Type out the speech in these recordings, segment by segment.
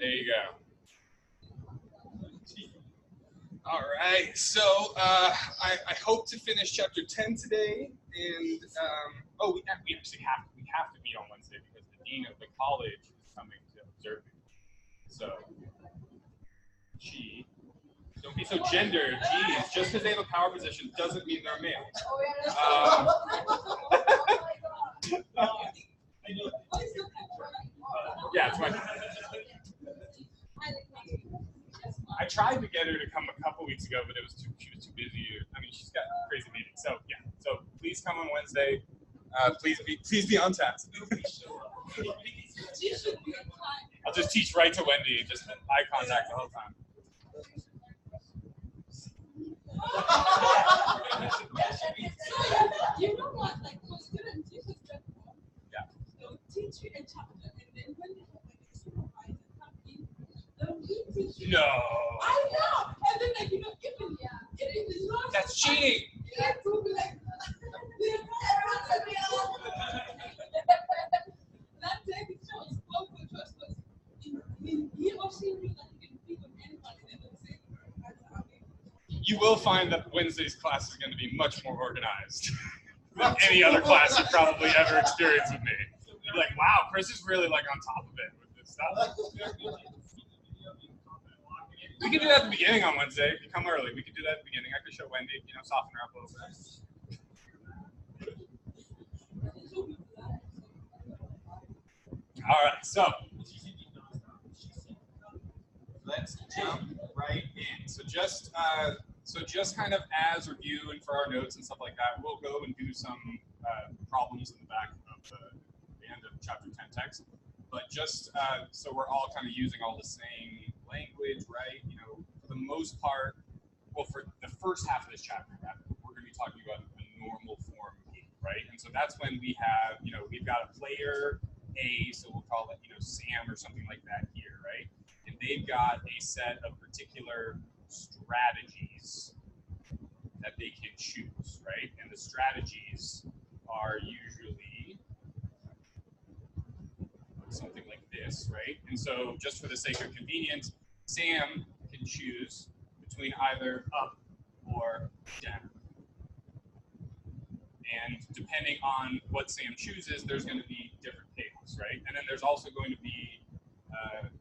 There you go. All right, so I hope to finish chapter 10 today, and oh, we actually have to meet on Wednesday because the dean of the college is coming to observe me. So, she. Don't be so gendered. Geez, just because they have a power position doesn't mean they're male. Yeah, it's my. I tried to get her to come a couple weeks ago, but she was too busy. I mean, she's got crazy meetings. So yeah. So please come on Wednesday. Please be on task. I'll just teach right to Wendy, just eye contact the whole time. You know what? Like for students, you just yeah. They'll teach you a chapter, and then when they have like a supervisor come in, they'll teach you. No. I know. And then like even it is not. That's cheating. Yeah, to be like. That day it shows spoke for trust because he or she knew that he can pick on anybody and they'll say. You will find that Wednesday's class is going to be much more organized than any other class you've probably ever experienced with me. You'll be like, wow, Chris is really like on top of it with this stuff. We can do that at the beginning on Wednesday. If you come early, we can do that at the beginning. I could show Wendy, soften her up a little bit. All right, so let's jump right in. So just kind of as review and for our notes and stuff like that, we'll go and do some problems in the back of the end of chapter 10 text. But just so we're all kind of using all the same language, right? For the most part, well, for the first half of this chapter, we're going to be talking about a normal form game, right? And so that's when we have, we've got a player A, so we'll call it, Sam or something like that here, right? And they've got a set of particular strategies that they can choose, right? And the strategies are usually something like this, right? And so just for the sake of convenience, Sam can choose between either up or down. And depending on what Sam chooses, there's going to be different payoffs, right? And then there's also going to be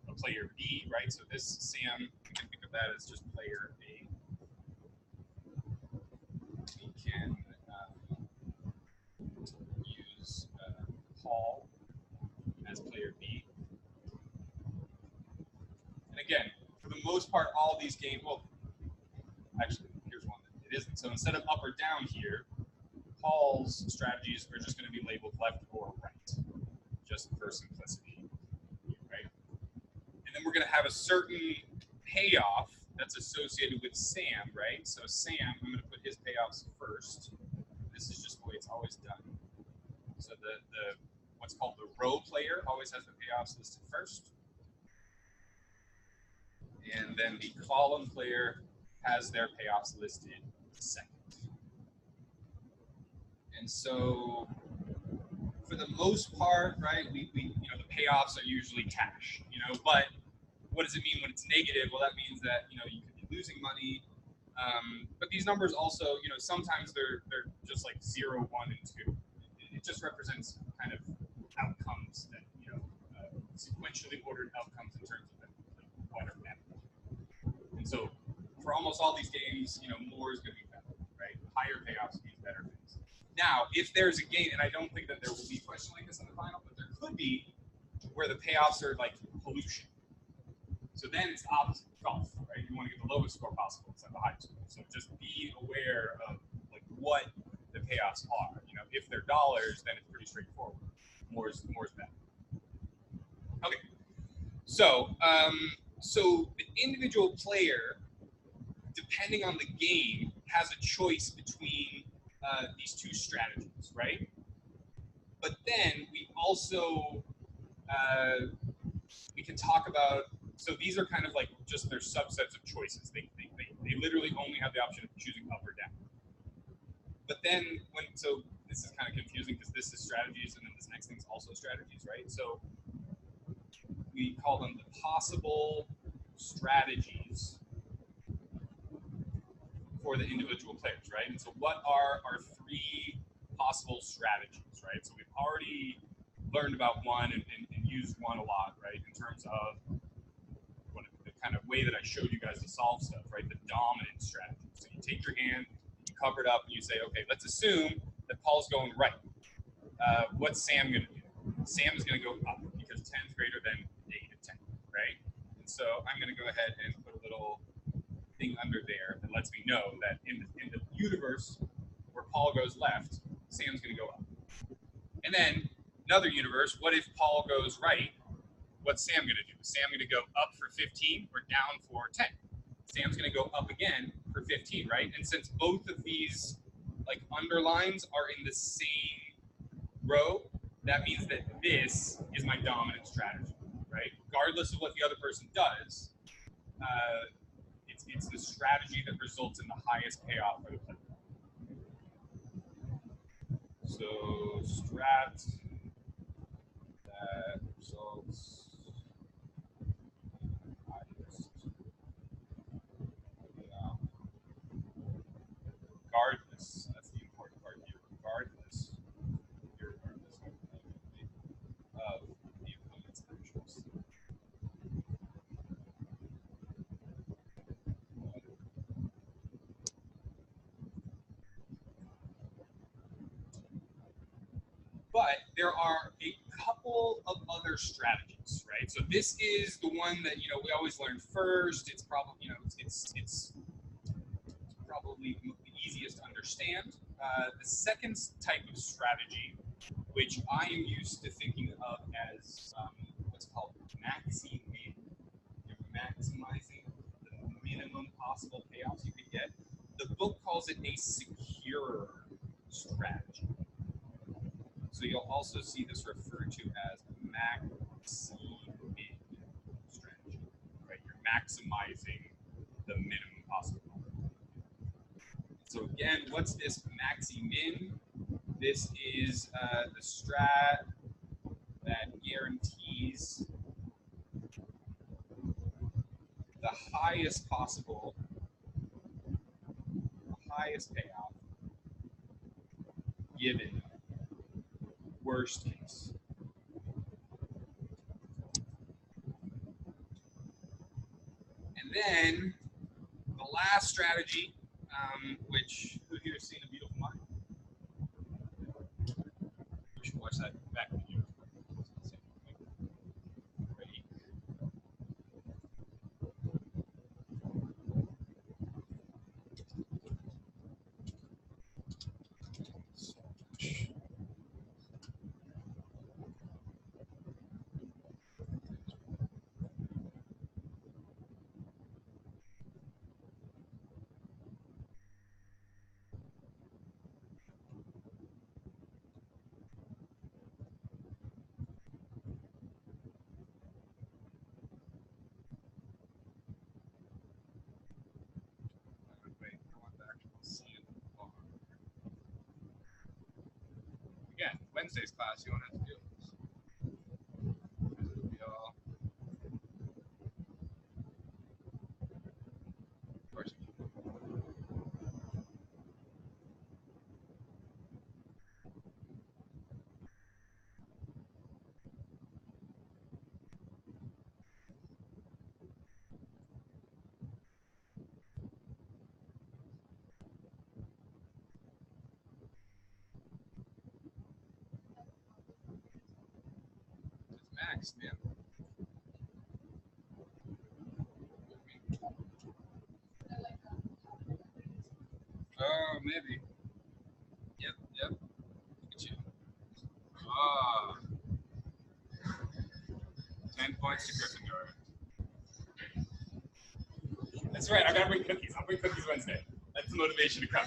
a player B, right? So this Sam, you can think of that as just player A. We can use Paul as player B. And again, for the most part, all these games, well, actually, here's one that it isn't. So instead of up or down here, Paul's strategies are just going to be labeled left or right, just for simplicity, right? And then we're going to have a certain payoff that's associated with Sam, right? So Sam, I'm going to put his payoffs first. This is just the way it's always done. So the what's called the row player always has the payoffs listed first. And then the column player has their payoffs listed second. And so for the most part, right, we the payoffs are usually cash, but what does it mean when it's negative? Well, that means that, you could be losing money. But these numbers also, sometimes they're just like 0, 1, and 2. It just represents kind of outcomes that, sequentially ordered outcomes in terms of like what are better. And so for almost all these games, more is going to be better, right? Higher payoffs means better things. Now, if there's a game, and I don't think that there will be a question like this in the final, but there could be where the payoffs are like pollution. So then it's opposite golf, right? You want to get the lowest score possible instead of the highest score. So just be aware of like what the payoffs are. If they're dollars, then it's pretty straightforward. More is better. Okay. So so the individual player, depending on the game, has a choice between these two strategies, right? But then we also we can talk about. So these are kind of like just their subsets of choices. They literally only have the option of choosing up or down. But then so this is kind of confusing because this is strategies and then this next thing is also strategies, right? So we call them the possible strategies for the individual players, right? And so what are our three possible strategies, right? So we've already learned about one and used one a lot, right? In terms of the kind of way that I showed you guys to solve stuff, right? The dominant strategy. So you take your hand, you cover it up, and you say, okay, let's assume that Paul's going right. What's Sam going to do? Sam is going to go up because 10 is greater than negative 10, right? And so I'm going to go ahead and put a little thing under there that lets me know that in the universe where Paul goes left, Sam's going to go up. And then another universe, what if Paul goes right? What's Sam going to do? Is Sam going to go up for 15 or down for 10? Sam's going to go up again for 15, right? And since both of these like underlines are in the same row, that means that this is my dominant strategy, right? Regardless of what the other person does, it's the strategy that results in the highest payoff for the player. So strat that results highest payoff. Regardless, that's the important part here. Regardless of the opponent's actions. But there are a couple of other strategies, right? So this is the one that we always learn first. It's probably it's probably the easiest to understand. The second type of strategy, which I am used to thinking of as what's called maxi-min. You're maximizing the minimum possible payoffs you could get. The book calls it a secure strategy. So you'll also see this referred to as maxi-min strategy, right? You're maximizing the minimum possible. So again, what's this maxi-min? This is the strat that guarantees the highest possible, highest payoff given worst case. And then the last strategy, which who here has seen A Beautiful Mind? We should watch that back in the year. Again, Wednesday's class, you won't have to do this. It'll be all. Of course. It's max, man. Oh, maybe. Yep. Look at you. Ah. 10 points to Gryffindor. That's right, I gotta bring cookies. I'll bring cookies Wednesday. That's the motivation to come.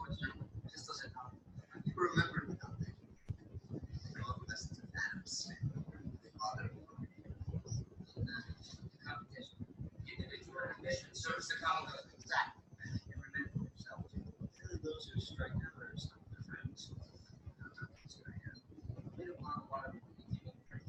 It just doesn't help. People remember it without thinking. That's Adam Smith. They bother competition. Individual ambition serves the common good. Exactly. You remember yourself. Really, those who strike never stop their friends. We don't want a lot of people to keep it free.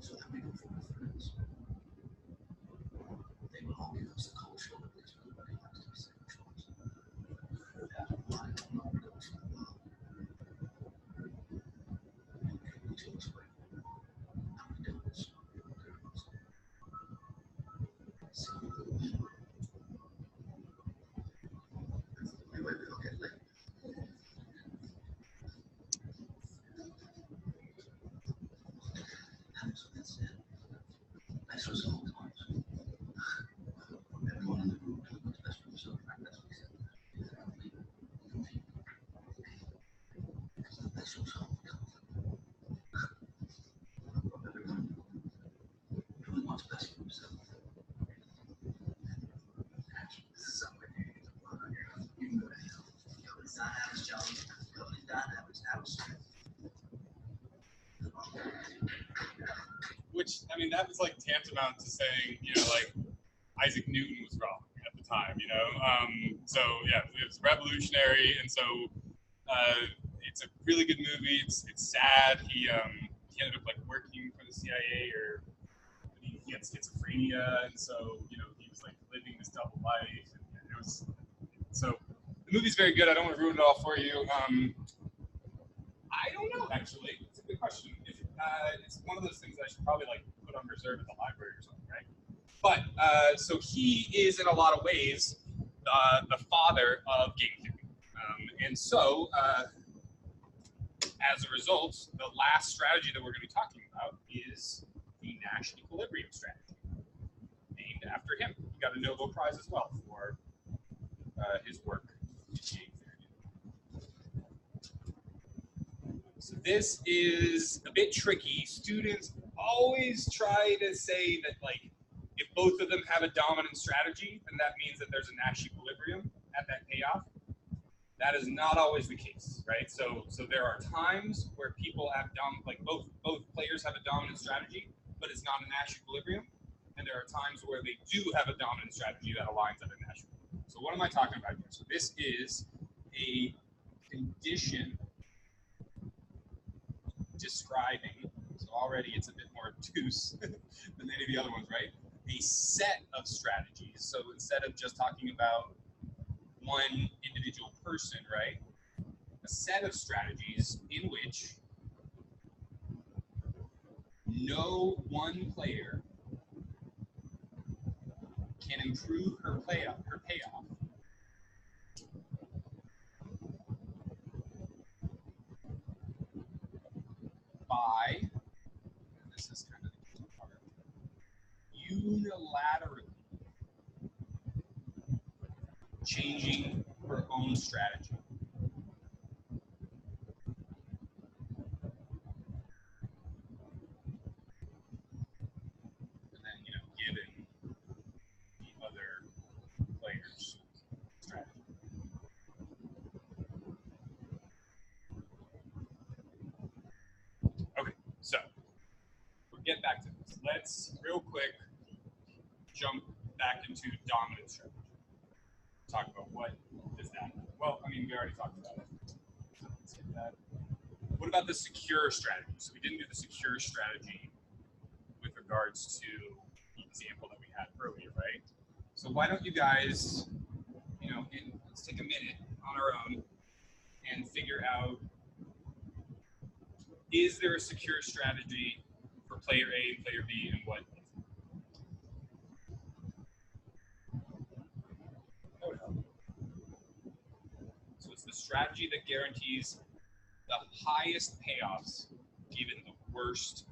So that we can form friends. They will all give us the culture that leads everybody else to the same choice. That's why I'm not going to love. We to explain how we do this. So, that's the way we look at it. That's it. Nice result. Everyone in the group doing what's best for themselves. That's what he said. That's what's all everyone doing what's best for themselves. This is something you need to put on your own. You know, it's not Adam's job. It's not Adam's. Which, I mean, that was like tantamount to saying, you know, like Isaac Newton was wrong at the time, you know? So, yeah, it was revolutionary, and so it's a really good movie. It's sad. He ended up like working for the CIA, or he had schizophrenia, and so, you know, he was like living this double life, and it was, so the movie's very good. I don't want to ruin it all for you. I don't know, actually. It's a good question. It's one of those things that I should probably like put on reserve at the library or something, right? But so he is in a lot of ways the father of game theory, and so as a result, the last strategy that we're going to be talking about is the Nash equilibrium strategy, named after him. He got a Nobel Prize as well for his work in game theory. So this is a bit tricky. Students always try to say that, like, if both of them have a dominant strategy, then that means that there's a Nash equilibrium at that payoff. That is not always the case, right? So there are times where people have both players have a dominant strategy, but it's not a Nash equilibrium, and there are times where they do have a dominant strategy that aligns at a Nash equilibrium. So what am I talking about here? So this is a condition describing, so already it's a bit more obtuse than any of the other ones, right? A set of strategies. So instead of just talking about one individual person, right? A set of strategies in which no one player can improve her payoff by, and this is kind of the key part, unilaterally changing her own strategy. And then, you know, given the other players' strategy. Okay, so we'll get back to this. Let's real quick jump back into dominant strategy. Talk about what is that. Well, I mean, we already talked about it. So let's get that. What about the secure strategy? So we didn't do the secure strategy with regards to the example that we had earlier, right? So why don't you guys, you know, let's take a minute on our own and figure out, is there a secure strategy for player A and player B, and what? the strategy that guarantees the highest payoffs given the worst